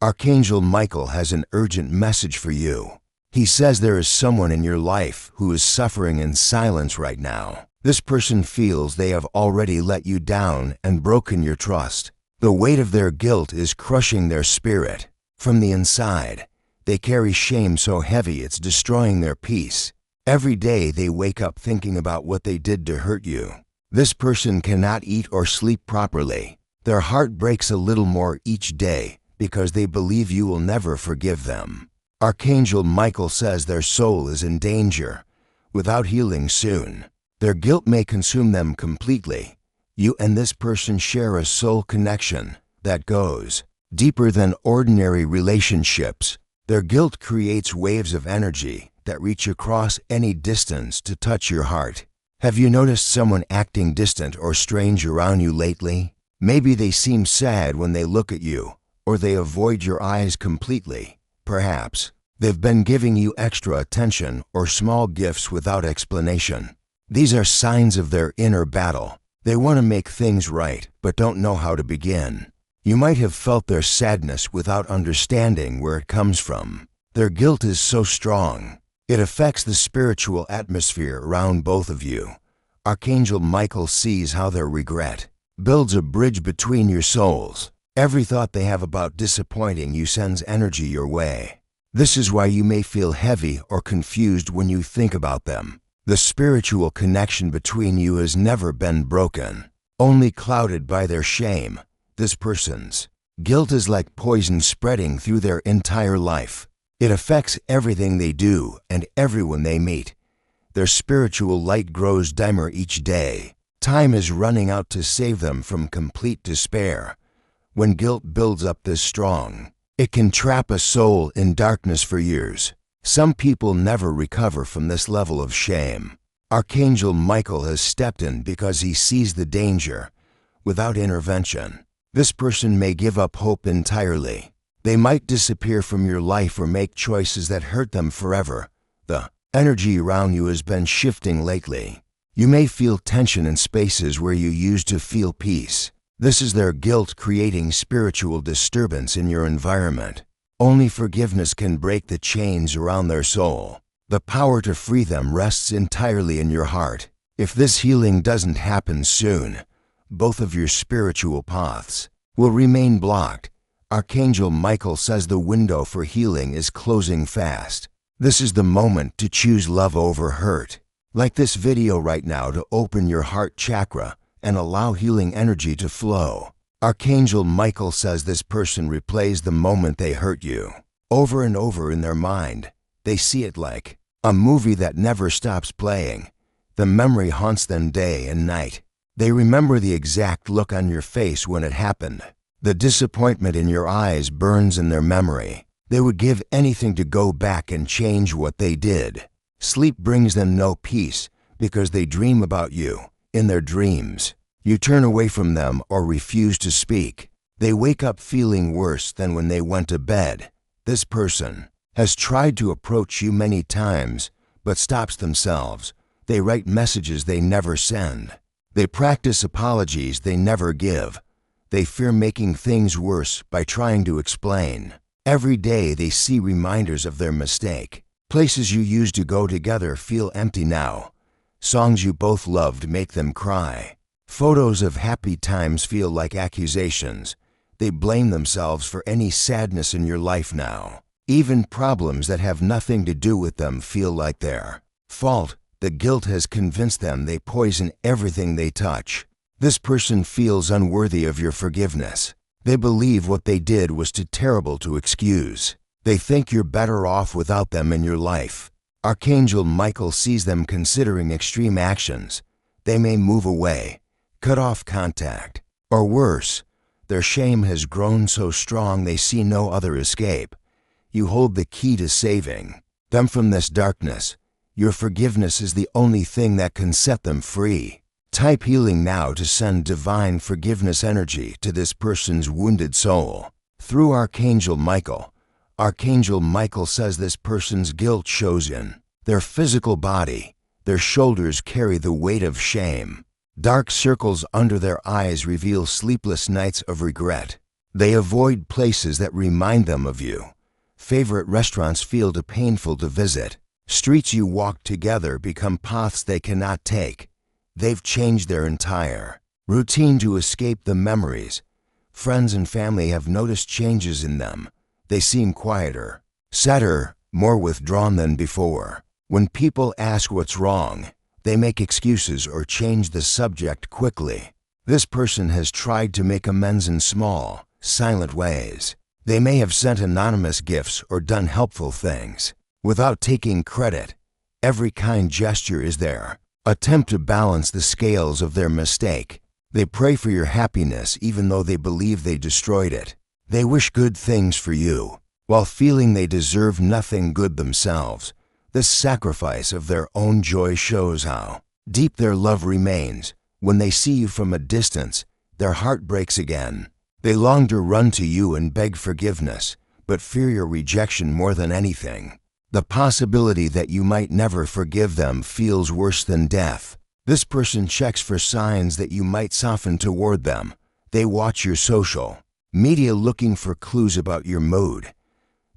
Archangel Michael has an urgent message for you. He says there is someone in your life who is suffering in silence right now. This person feels they have already let you down and broken your trust. The weight of their guilt is crushing their spirit. From the inside, they carry shame so heavy it's destroying their peace. Every day they wake up thinking about what they did to hurt you. This person cannot eat or sleep properly. Their heart breaks a little more each day because they believe you will never forgive them. Archangel Michael says their soul is in danger, without healing soon. Their guilt may consume them completely. You and this person share a soul connection that goes deeper than ordinary relationships. Their guilt creates waves of energy that reach across any distance to touch your heart. Have you noticed someone acting distant or strange around you lately? Maybe they seem sad when they look at you, or they avoid your eyes completely. Perhaps they've been giving you extra attention or small gifts without explanation. These are signs of their inner battle. They want to make things right, but don't know how to begin. You might have felt their sadness without understanding where it comes from. Their guilt is so strong. It affects the spiritual atmosphere around both of you. Archangel Michael sees how their regret builds a bridge between your souls. Every thought they have about disappointing you sends energy your way. This is why you may feel heavy or confused when you think about them. The spiritual connection between you has never been broken, only clouded by their shame. This person's guilt is like poison spreading through their entire life. It affects everything they do and everyone they meet. Their spiritual light grows dimmer each day. Time is running out to save them from complete despair. When guilt builds up this strong, it can trap a soul in darkness for years. Some people never recover from this level of shame. Archangel Michael has stepped in because he sees the danger. Without intervention, this person may give up hope entirely. They might disappear from your life or make choices that hurt them forever. The energy around you has been shifting lately. You may feel tension in spaces where you used to feel peace. This is their guilt creating spiritual disturbance in your environment. Only forgiveness can break the chains around their soul. The power to free them rests entirely in your heart. If this healing doesn't happen soon, both of your spiritual paths will remain blocked. Archangel Michael says the window for healing is closing fast. This is the moment to choose love over hurt. Like this video right now to open your heart chakra and allow healing energy to flow. Archangel Michael says this person replays the moment they hurt you over and over in their mind. They see it like a movie that never stops playing. The memory haunts them day and night. They remember the exact look on your face when it happened. The disappointment in your eyes burns in their memory. They would give anything to go back and change what they did. Sleep brings them no peace because they dream about you. In their dreams, you turn away from them or refuse to speak. They wake up feeling worse than when they went to bed. This person has tried to approach you many times, but stops themselves. They write messages they never send. They practice apologies they never give. They fear making things worse by trying to explain. Every day they see reminders of their mistake. Places you used to go together feel empty now. Songs you both loved make them cry. Photos of happy times feel like accusations. They blame themselves for any sadness in your life now. Even problems that have nothing to do with them feel like their fault. The guilt has convinced them they poison everything they touch. This person feels unworthy of your forgiveness. They believe what they did was too terrible to excuse. They think you're better off without them in your life. Archangel Michael sees them considering extreme actions. They may move away, cut off contact, or worse, their shame has grown so strong they see no other escape. You hold the key to saving them from this darkness. Your forgiveness is the only thing that can set them free. Type healing now to send divine forgiveness energy to this person's wounded soul. Through Archangel Michael, Archangel Michael says this person's guilt shows in their physical body. Their shoulders carry the weight of shame. Dark circles under their eyes reveal sleepless nights of regret. They avoid places that remind them of you. Favorite restaurants feel too painful to visit. Streets you walk together become paths they cannot take. They've changed their entire routine to escape the memories. Friends and family have noticed changes in them. They seem quieter, sadder, more withdrawn than before. When people ask what's wrong, they make excuses or change the subject quickly. This person has tried to make amends in small, silent ways. They may have sent anonymous gifts or done helpful things without taking credit. Every kind gesture is their attempt to balance the scales of their mistake. They pray for your happiness even though they believe they destroyed it. They wish good things for you while feeling they deserve nothing good themselves. This sacrifice of their own joy shows how deep their love remains. When they see you from a distance, their heart breaks again. They long to run to you and beg forgiveness, but fear your rejection more than anything. The possibility that you might never forgive them feels worse than death. This person checks for signs that you might soften toward them. They watch your social media looking for clues about your mood.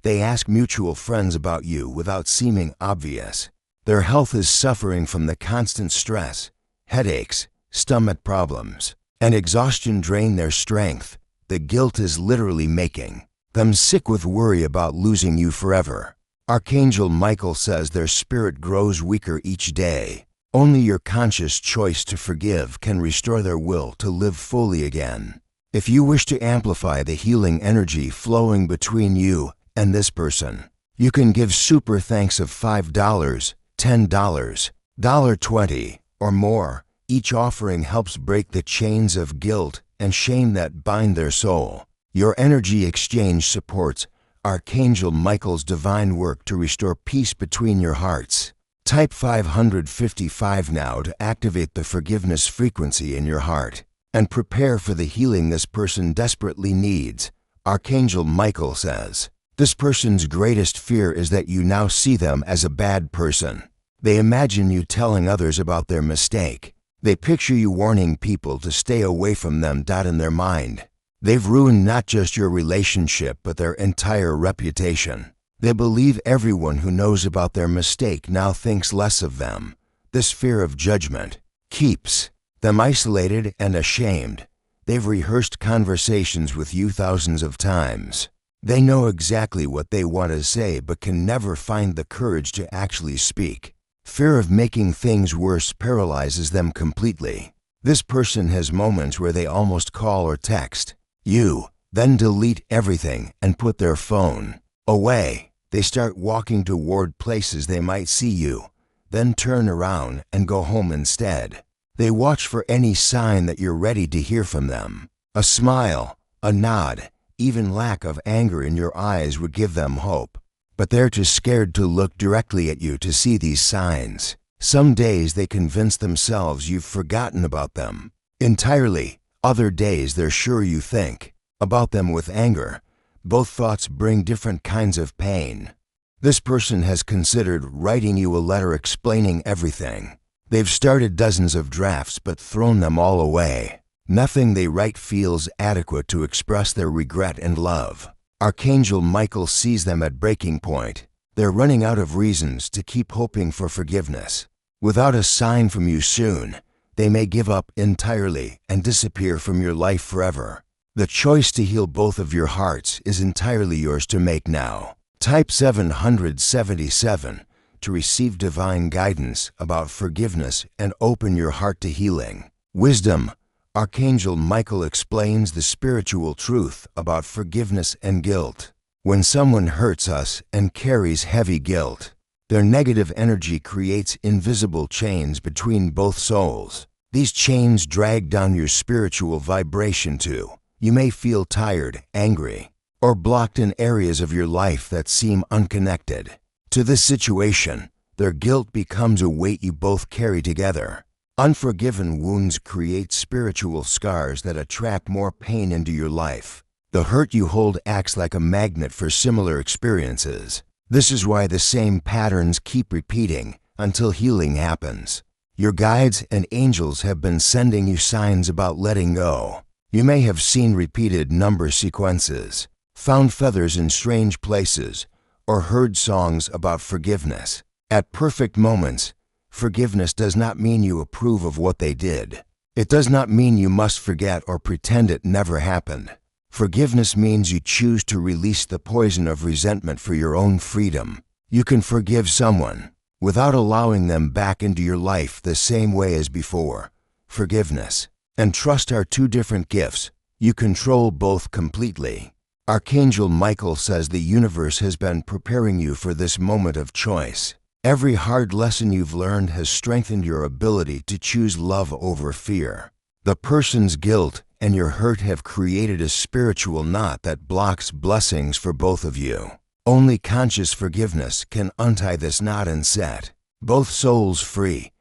They ask mutual friends about you without seeming obvious. Their health is suffering from the constant stress. Headaches, stomach problems, and exhaustion drain their strength. The guilt is literally making them sick with worry about losing you forever. Archangel Michael says their spirit grows weaker each day. Only your conscious choice to forgive can restore their will to live fully again. If you wish to amplify the healing energy flowing between you and this person, you can give super thanks of $5, $10, $20, or more. Each offering helps break the chains of guilt and shame that bind their soul. Your energy exchange supports Archangel Michael's divine work to restore peace between your hearts. Type 555 now to activate the forgiveness frequency in your heart and prepare for the healing this person desperately needs. Archangel Michael says, this person's greatest fear is that you now see them as a bad person. They imagine you telling others about their mistake. They picture you warning people to stay away from them. In their mind, they've ruined not just your relationship but their entire reputation. They believe everyone who knows about their mistake now thinks less of them. This fear of judgment keeps them isolated and ashamed. They've rehearsed conversations with you thousands of times. They know exactly what they want to say but can never find the courage to actually speak. Fear of making things worse paralyzes them completely. This person has moments where they almost call or text you, then delete everything and put their phone away. They start walking toward places they might see you, then turn around and go home instead. They watch for any sign that you're ready to hear from them. A smile, a nod, even lack of anger in your eyes would give them hope. But they're too scared to look directly at you to see these signs. Some days they convince themselves you've forgotten about them entirely. Other days they're sure you think about them with anger. Both thoughts bring different kinds of pain. This person has considered writing you a letter explaining everything. They've started dozens of drafts but thrown them all away. Nothing they write feels adequate to express their regret and love. Archangel Michael sees them at breaking point. They're running out of reasons to keep hoping for forgiveness. Without a sign from you soon, they may give up entirely and disappear from your life forever. The choice to heal both of your hearts is entirely yours to make now. Type 777 to receive divine guidance about forgiveness and open your heart to healing. Wisdom. Archangel Michael explains the spiritual truth about forgiveness and guilt. When someone hurts us and carries heavy guilt, their negative energy creates invisible chains between both souls. These chains drag down your spiritual vibration too. You may feel tired, angry, or blocked in areas of your life that seem unconnected to this situation. Their guilt becomes a weight you both carry together. Unforgiven wounds create spiritual scars that attract more pain into your life. The hurt you hold acts like a magnet for similar experiences. This is why the same patterns keep repeating until healing happens. Your guides and angels have been sending you signs about letting go. You may have seen repeated number sequences, found feathers in strange places, or heard songs about forgiveness. At perfect moments, forgiveness does not mean you approve of what they did. It does not mean you must forget or pretend it never happened. Forgiveness means you choose to release the poison of resentment for your own freedom. You can forgive someone without allowing them back into your life the same way as before. Forgiveness and trust are two different gifts. You control both completely. Archangel Michael says the universe has been preparing you for this moment of choice. Every hard lesson you've learned has strengthened your ability to choose love over fear. The person's guilt and your hurt have created a spiritual knot that blocks blessings for both of you. Only conscious forgiveness can untie this knot and set both souls free.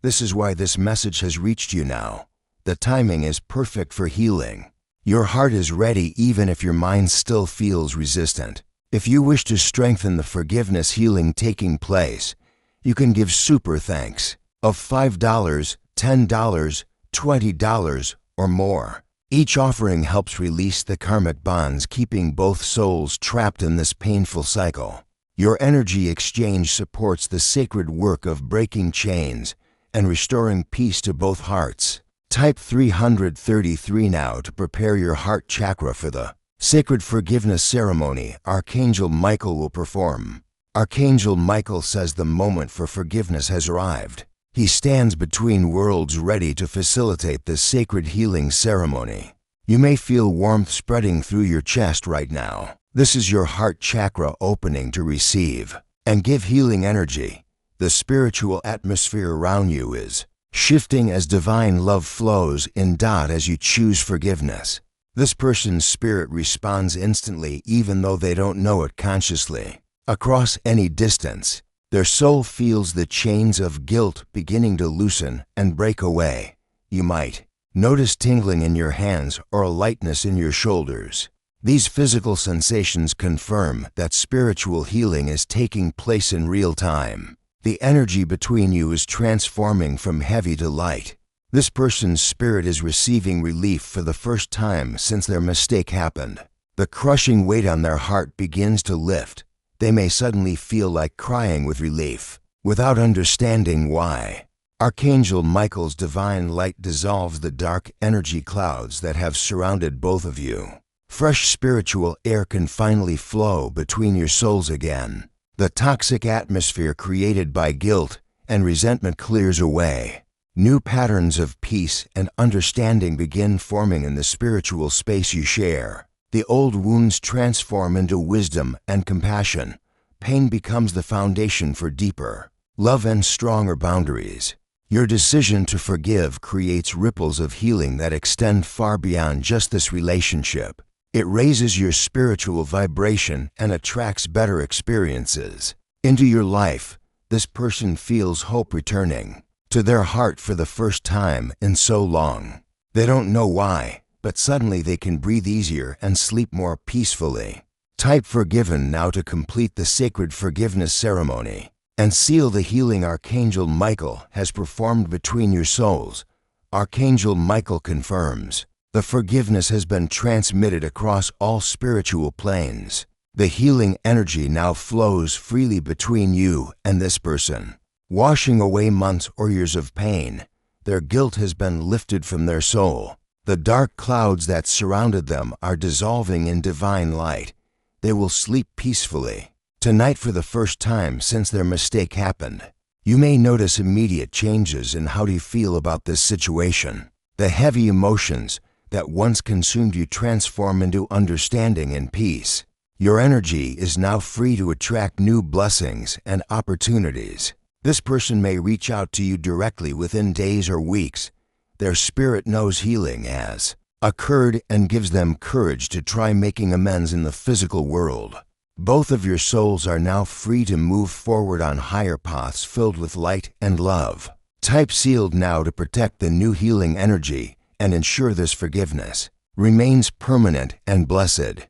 This is why this message has reached you now. The timing is perfect for healing. Your heart is ready even if your mind still feels resistant. If you wish to strengthen the forgiveness healing taking place, you can give super thanks of $5, $10, $20, or more. Each offering helps release the karmic bonds keeping both souls trapped in this painful cycle. Your energy exchange supports the sacred work of breaking chains and restoring peace to both hearts. Type 333 now to prepare your heart chakra for the sacred forgiveness ceremony Archangel Michael will perform. Archangel Michael says the moment for forgiveness has arrived. He stands between worlds ready to facilitate this sacred healing ceremony. You may feel warmth spreading through your chest right now. This is your heart chakra opening to receive and give healing energy. The spiritual atmosphere around you is shifting as divine love flows in as you choose forgiveness. This person's spirit responds instantly even though they don't know it consciously. Across any distance, their soul feels the chains of guilt beginning to loosen and break away. You might notice tingling in your hands or a lightness in your shoulders. These physical sensations confirm that spiritual healing is taking place in real time. The energy between you is transforming from heavy to light. This person's spirit is receiving relief for the first time since their mistake happened. The crushing weight on their heart begins to lift. They may suddenly feel like crying with relief, without understanding why. Archangel Michael's divine light dissolves the dark energy clouds that have surrounded both of you. Fresh spiritual air can finally flow between your souls again. The toxic atmosphere created by guilt and resentment clears away. New patterns of peace and understanding begin forming in the spiritual space you share. The old wounds transform into wisdom and compassion. Pain becomes the foundation for deeper love and stronger boundaries. Your decision to forgive creates ripples of healing that extend far beyond just this relationship. It raises your spiritual vibration and attracts better experiences into your life. This person feels hope returning to their heart for the first time in so long. They don't know why, but suddenly they can breathe easier and sleep more peacefully. Type forgiven now to complete the sacred forgiveness ceremony and seal the healing Archangel Michael has performed between your souls. Archangel Michael confirms the forgiveness has been transmitted across all spiritual planes. The healing energy now flows freely between you and this person, washing away months or years of pain. Their guilt has been lifted from their soul. The dark clouds that surrounded them are dissolving in divine light. They will sleep peacefully. Tonight, for the first time since their mistake happened, you may notice immediate changes in how you feel about this situation. The heavy emotions that once consumed you transform into understanding and peace. Your energy is now free to attract new blessings and opportunities. This person may reach out to you directly within days or weeks. Their spirit knows healing has occurred and gives them courage to try making amends in the physical world. Both of your souls are now free to move forward on higher paths filled with light and love. Type sealed now to protect the new healing energy and ensure this forgiveness remains permanent and blessed.